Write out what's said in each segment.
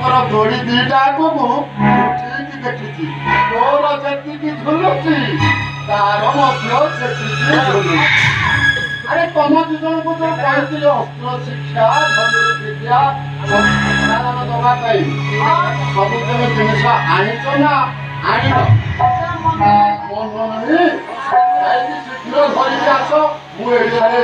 जोड़ी दीटा को ठीक देखी तोर जी झुलुची तार झुलुची अरे तुम दु जन को जो कहती अस्त्र शिक्षा धनुर विद्या दवा सब जिनस आनीच ना आण मन शीघ्र धरिक आस मुझे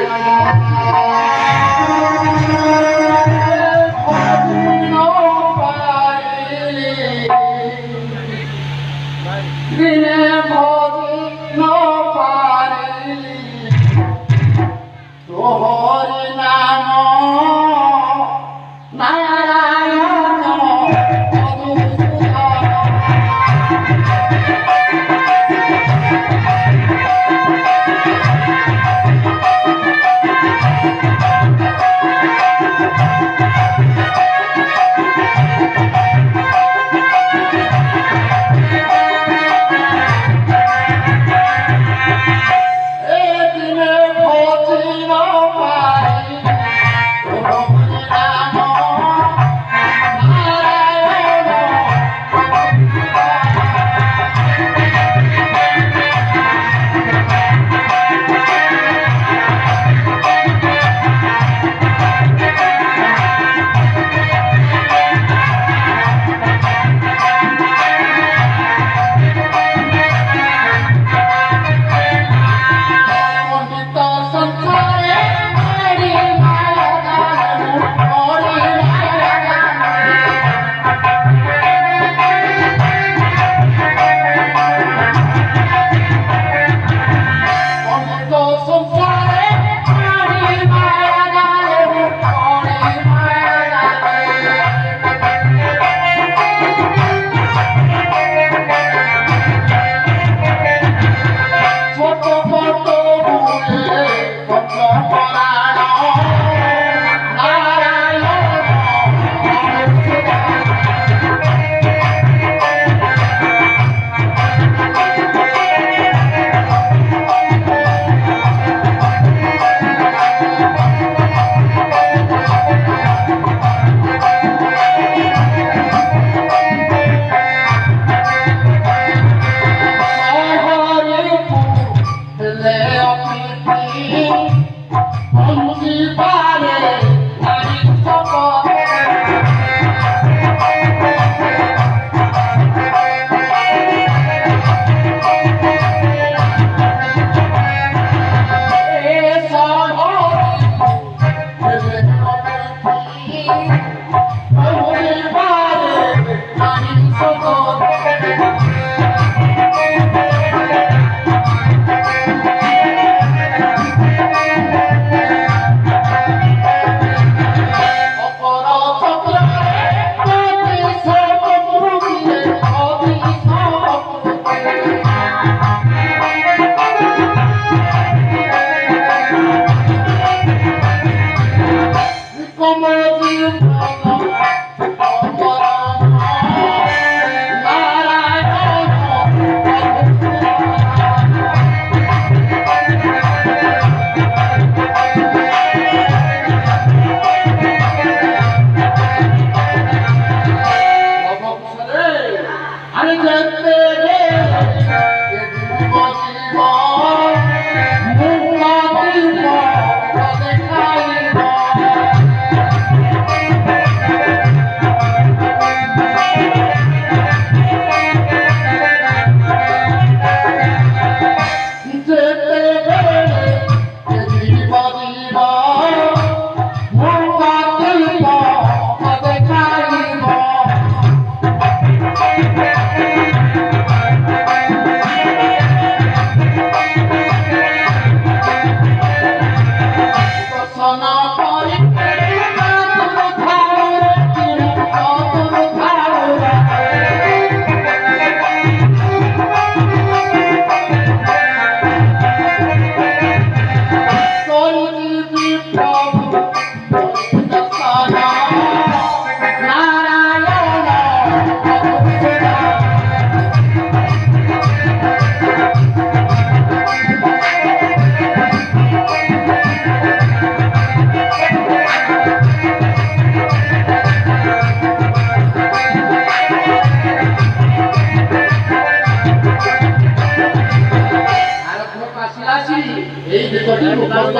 এই গীতটি ମୁଖସ୍ଥ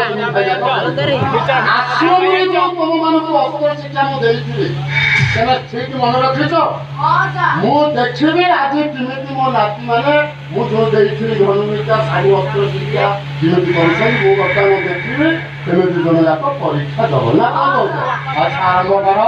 ଆସିବ ବୋଲି ଯେଉଁ ତୁମମାନଙ୍କୁ ଅସ୍ତ୍ର ଶିକ୍ଷା ମୁଁ ଦେଇଥିଲି ତମେ ଠିକ ମନେ ରଖିଛ? ମୁଁ ଦେଖିବି ଆଜି କେମିତି ମୋ ନାତିମାନେ ମୁଁ ଯେଉଁ ଦେଇଥିଲି ଧନୁବିଦ୍ୟା ଶାଢ଼ୀ ଅସ୍ତ୍ର ଶିକ୍ଷା କେମିତି କରୁଛନ୍ତି ମୁଁ ବର୍ତ୍ତମାନ ଦେଖିବି କେମିତି ଜଣ ଯାକ ପରୀକ୍ଷା ଦେବ ନା କଣ କହୁଛ? ଆଚ୍ଛା ଆରମ୍ଭ କର।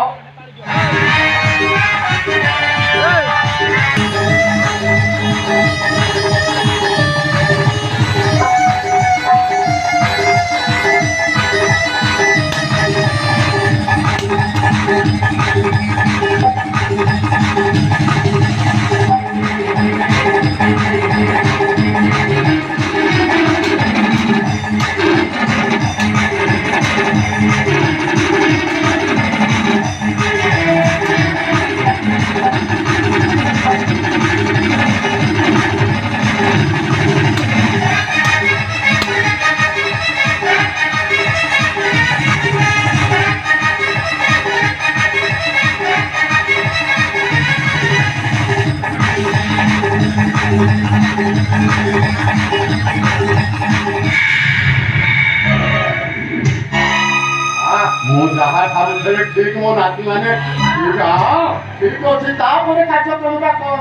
ମୁଁ ଯାହା ଭାବୁଥିଲି ଠିକ ମୋ ନାତି ମାନେ ଠିକ ଅଛି ତାପରେ କାର୍ଯ୍ୟକ୍ରମଟା କଣ?